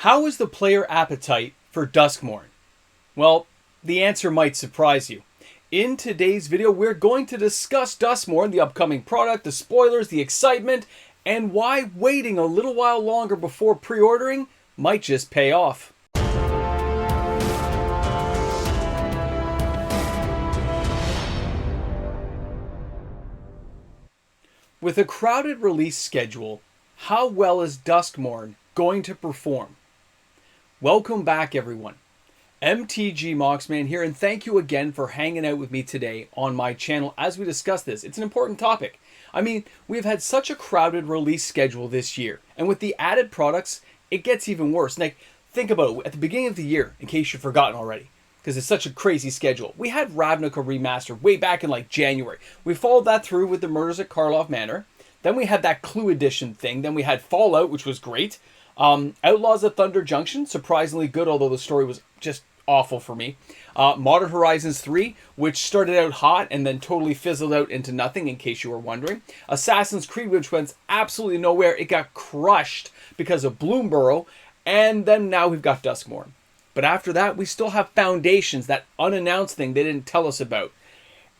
How is the player appetite for Duskmourn? Well, the answer might surprise you. In today's video, we're going to discuss Duskmourn, the upcoming product, the spoilers, the excitement, and why waiting a little while longer before pre-ordering might just pay off. With a crowded release schedule, how well is Duskmourn going to perform? Welcome back, everyone. MTG Moxman here, and thank you again for hanging out with me today on my channel as we discuss this. It's an important topic. I mean, we've had such a crowded release schedule this year, and with the added products, it gets even worse. Like, think about it. At the beginning of the year, in case you've forgotten already, because it's such a crazy schedule, we had Ravnica Remastered way back in like January. We followed that through with the Murders at Karlov Manor. Then we had that Clue Edition thing. Then we had Fallout, which was great. Outlaws of Thunder Junction, surprisingly good, although the story was just awful for me. Modern Horizons 3, which started out hot and then totally fizzled out into nothing, in case you were wondering. Assassin's Creed, which went absolutely nowhere. It got crushed because of Bloomburrow. And then now we've got Duskmourn. But after that, we still have Foundations, that unannounced thing they didn't tell us about.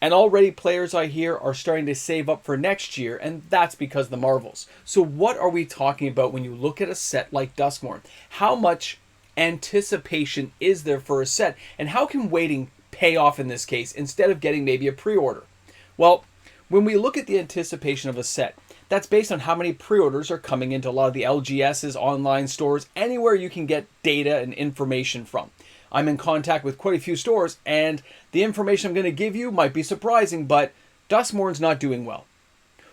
And already players, I hear, are starting to save up for next year, and that's because of the Marvels. So what are we talking about when you look at a set like Duskmourn? How much anticipation is there for a set, and how can waiting pay off in this case instead of getting maybe a pre-order? Well, when we look at the anticipation of a set, that's based on how many pre-orders are coming into a lot of the LGSs, online stores, anywhere you can get data and information from. I'm in contact with quite a few stores, and the information I'm going to give you might be surprising, but Duskmourn's not doing well.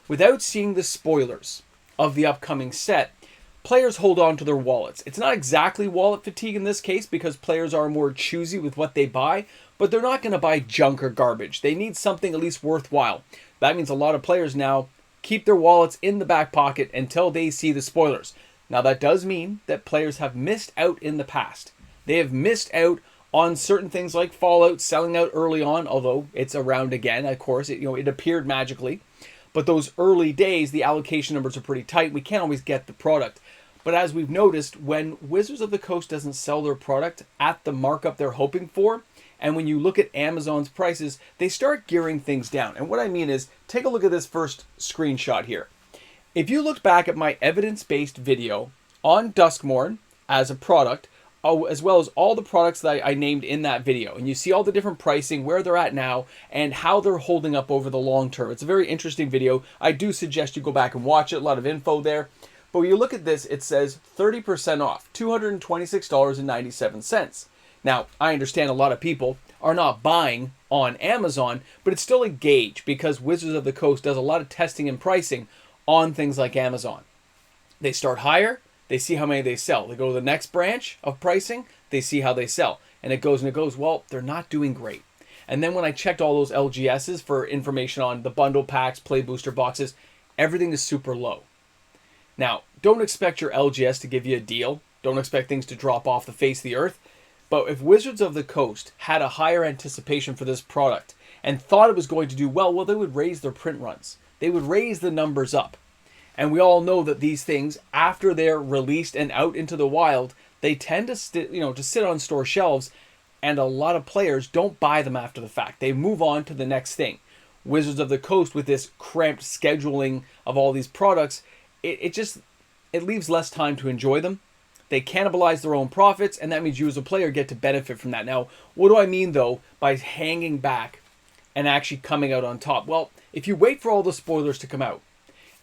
Without seeing the spoilers of the upcoming set, players hold on to their wallets. It's not exactly wallet fatigue in this case, because players are more choosy with what they buy, but they're not going to buy junk or garbage. They need something at least worthwhile. That means a lot of players now keep their wallets in the back pocket until they see the spoilers. Now that does mean that players have missed out in the past. They have missed out on certain things like Fallout selling out early on, although it's around again, of course. It appeared magically. But those early days, the allocation numbers are pretty tight. We can't always get the product. But as we've noticed, when Wizards of the Coast doesn't sell their product at the markup they're hoping for, and when you look at Amazon's prices, they start gearing things down. And what I mean is, take a look at this first screenshot here. If you look back at my evidence-based video on Duskmourn as a product, as well as all the products that I named in that video, and you see all the different pricing, where they're at now, and how they're holding up over the long term. It's a very interesting video. I do suggest you go back and watch it. A lot of info there. But when you look at this, it says 30% off, $226.97. Now, I understand a lot of people are not buying on Amazon, but it's still a gauge because Wizards of the Coast does a lot of testing and pricing on things like Amazon. They start higher. They see how many they sell. They go to the next branch of pricing. They see how they sell. And it goes and it goes. Well, they're not doing great. And then when I checked all those LGSs for information on the bundle packs, play booster boxes, everything is super low. Now, don't expect your LGS to give you a deal. Don't expect things to drop off the face of the earth. But if Wizards of the Coast had a higher anticipation for this product and thought it was going to do well, they would raise their print runs. They would raise the numbers up. And we all know that these things, after they're released and out into the wild, they tend to sit on store shelves, and a lot of players don't buy them after the fact. They move on to the next thing. Wizards of the Coast, with this cramped scheduling of all these products, it leaves less time to enjoy them. They cannibalize their own profits, and that means you as a player get to benefit from that. Now, what do I mean, though, by hanging back and actually coming out on top? Well, if you wait for all the spoilers to come out,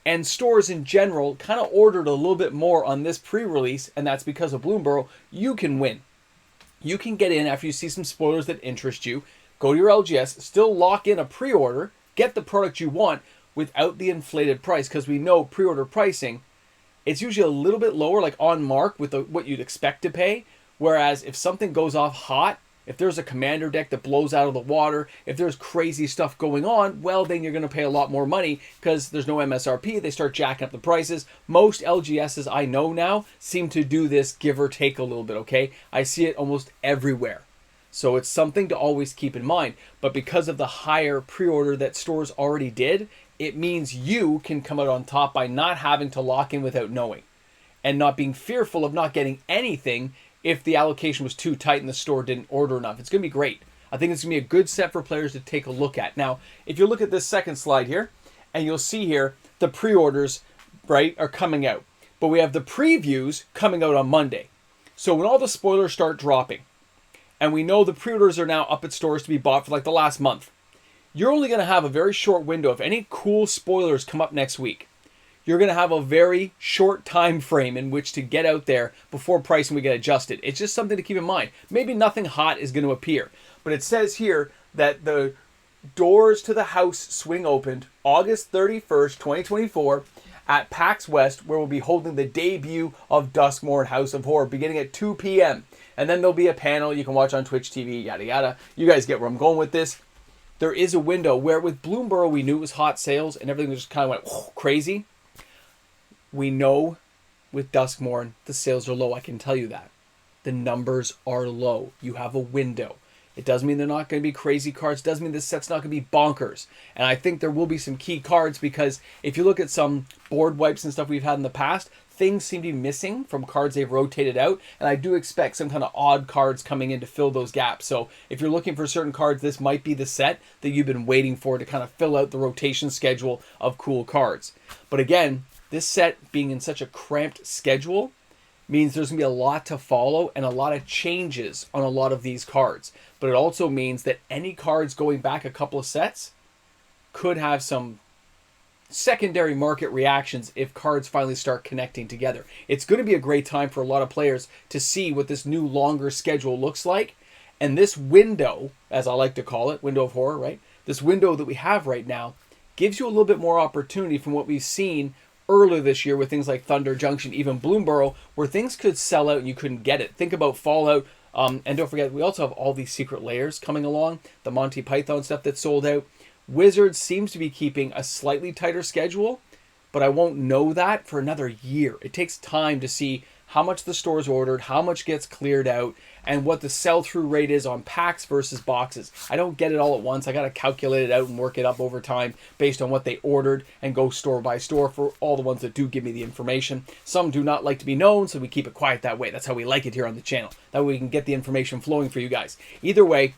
and stores in general kind of ordered a little bit more on this pre-release, and that's because of Bloomburrow, you can win. You can get in after you see some spoilers that interest you, go to your LGS, still lock in a pre-order, get the product you want without the inflated price, because we know pre-order pricing, it's usually a little bit lower, like on mark with what you'd expect to pay, whereas if something goes off hot, if there's a commander deck that blows out of the water, if there's crazy stuff going on, well, then you're going to pay a lot more money because there's no MSRP. They start jacking up the prices. Most LGSs I know now seem to do this give or take a little bit, okay? I see it almost everywhere. So it's something to always keep in mind. But because of the higher pre-order that stores already did, it means you can come out on top by not having to lock in without knowing. and not being fearful of not getting anything if the allocation was too tight and the store didn't order enough. It's going to be great. I think it's going to be a good set for players to take a look at. Now, if you look at this second slide here, and you'll see here the pre-orders, right, are coming out. But we have the previews coming out on Monday. So when all the spoilers start dropping, and we know the pre-orders are now up at stores to be bought for like the last month, you're only going to have a very short window. If any cool spoilers come up next week, you're going to have a very short time frame in which to get out there before pricing will get adjusted. It's just something to keep in mind. Maybe nothing hot is going to appear. But it says here that the doors to the house swing opened August 31st, 2024 at PAX West, where we'll be holding the debut of Duskmourn House of Horror beginning at 2 p.m. And then there'll be a panel you can watch on Twitch TV, yada yada. You guys get where I'm going with this. There is a window where with Bloomberg we knew it was hot sales and everything just kind of went crazy. We know with Duskmourn the sales are low. I can tell you that. The numbers are low. You have a window. It doesn't mean they're not going to be crazy cards. It doesn't mean this set's not going to be bonkers. And I think there will be some key cards because if you look at some board wipes and stuff we've had in the past, things seem to be missing from cards they've rotated out. And I do expect some kind of odd cards coming in to fill those gaps. So if you're looking for certain cards, this might be the set that you've been waiting for to kind of fill out the rotation schedule of cool cards. But again, this set being in such a cramped schedule means there's going to be a lot to follow and a lot of changes on a lot of these cards. But it also means that any cards going back a couple of sets could have some secondary market reactions if cards finally start connecting together. It's going to be a great time for a lot of players to see what this new longer schedule looks like. And this window, as I like to call it, window of horror, right? This window that we have right now gives you a little bit more opportunity from what we've seen earlier this year with things like Thunder Junction, even Bloomburrow, where things could sell out and you couldn't get it. Think about Fallout. And don't forget, we also have all these secret layers coming along. The Monty Python stuff that's sold out. Wizards seems to be keeping a slightly tighter schedule, but I won't know that for another year. It takes time to see how much the store's ordered, how much gets cleared out, and what the sell-through rate is on packs versus boxes. I don't get it all at once. I got to calculate it out and work it up over time based on what they ordered and go store by store for all the ones that do give me the information. Some do not like to be known, so we keep it quiet that way. That's how we like it here on the channel. That way we can get the information flowing for you guys. Either way,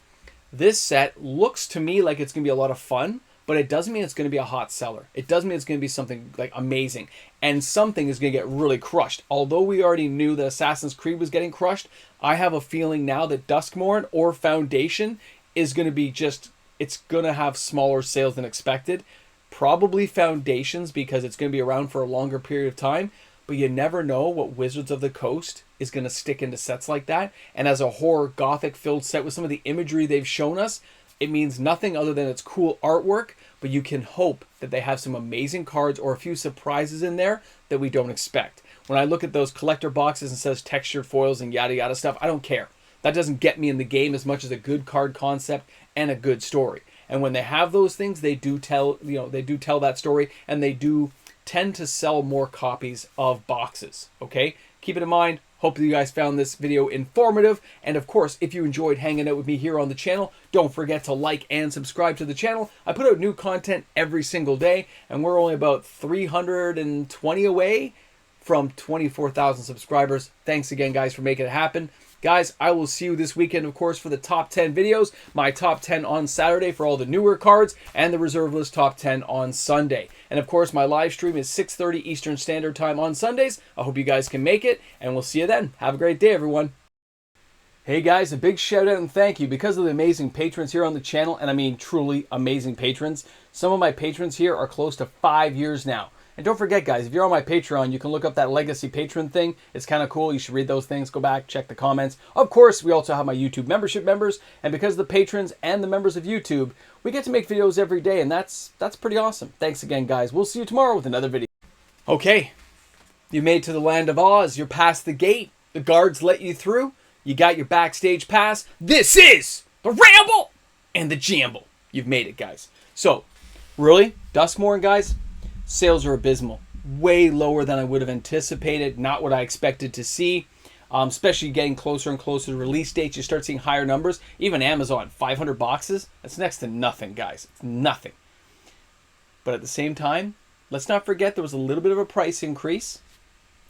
this set looks to me like it's going to be a lot of fun, but it doesn't mean it's going to be a hot seller. It doesn't mean it's going to be something like amazing. And something is going to get really crushed. Although we already knew that Assassin's Creed was getting crushed, I have a feeling now that Duskmourn or Foundation is going to be just, it's going to have smaller sales than expected. Probably Foundations because it's going to be around for a longer period of time. But you never know what Wizards of the Coast is going to stick into sets like that. And as a horror gothic-filled set with some of the imagery they've shown us, it means nothing other than it's cool artwork, but you can hope that they have some amazing cards or a few surprises in there that we don't expect. When I look at those collector boxes and says textured foils and yada yada stuff, I don't care. That doesn't get me in the game as much as a good card concept and a good story. And when they have those things, they do tell, they do tell that story, and they do tend to sell more copies of boxes. Okay? Keep it in mind. Hope you guys found this video informative. And of course, if you enjoyed hanging out with me here on the channel, don't forget to like and subscribe to the channel. I put out new content every single day, and we're only about 320 away from 24,000 subscribers. Thanks again, guys, for making it happen. Guys, I will see you this weekend, of course, for the top 10 videos. My top 10 on Saturday for all the newer cards, and the reserve list top 10 on Sunday. And of course, my live stream is 6:30 Eastern Standard Time on Sundays. I hope you guys can make it, and we'll see you then. Have a great day, everyone. Hey guys, a big shout out and thank you because of the amazing patrons here on the channel, and I mean truly amazing patrons. Some of my patrons here are close to 5 years now. And don't forget, guys, if you're on my Patreon, you can look up that Legacy Patron thing. It's kind of cool. You should read those things. Go back, check the comments. Of course, we also have my YouTube membership members. And because of the patrons and the members of YouTube, we get to make videos every day. And that's pretty awesome. Thanks again, guys. We'll see you tomorrow with another video. Okay, you made it to the land of Oz. You're past the gate. The guards let you through. You got your backstage pass. This is the Ramble and the Jamble. You've made it, guys. So, really, Duskmourn, guys, sales are abysmal. Way lower than I would have anticipated. Not what I expected to see. Especially getting closer and closer to release dates. You start seeing higher numbers. Even Amazon, 500 boxes. That's next to nothing, guys. It's nothing. But at the same time, let's not forget there was a little bit of a price increase.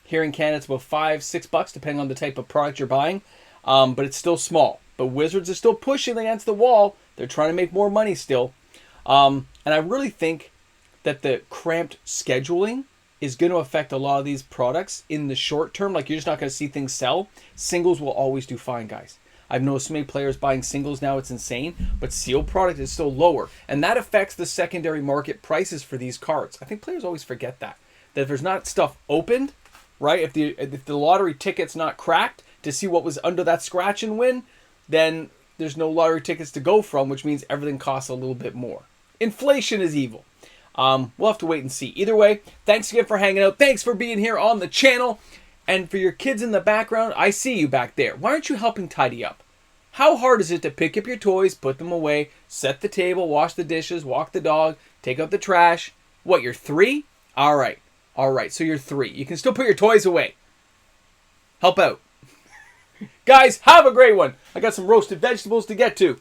Here in Canada, it's about $5-6, depending on the type of product you're buying. But it's still small. But Wizards are still pushing against the wall. They're trying to make more money still. And I really think that the cramped scheduling is going to affect a lot of these products in the short term. Like, you're just not going to see things sell. Singles will always do fine, guys. I've noticed so many players buying singles now, it's insane. But sealed product is still lower. And that affects the secondary market prices for these cards. I think players always forget that. That if there's not stuff opened, right? If the lottery ticket's not cracked to see what was under that scratch and win, then there's no lottery tickets to go from, which means everything costs a little bit more. Inflation is evil. We'll have to wait and see. Either way, thanks again for hanging out. Thanks for being here on the channel. And for your kids in the background, I see you back there. Why aren't you helping tidy up? How hard is it to pick up your toys, put them away, set the table, wash the dishes, walk the dog, take out the trash? What, you're 3? All right. All right, so you're 3. You can still put your toys away. Help out. Guys, have a great one. I got some roasted vegetables to get to.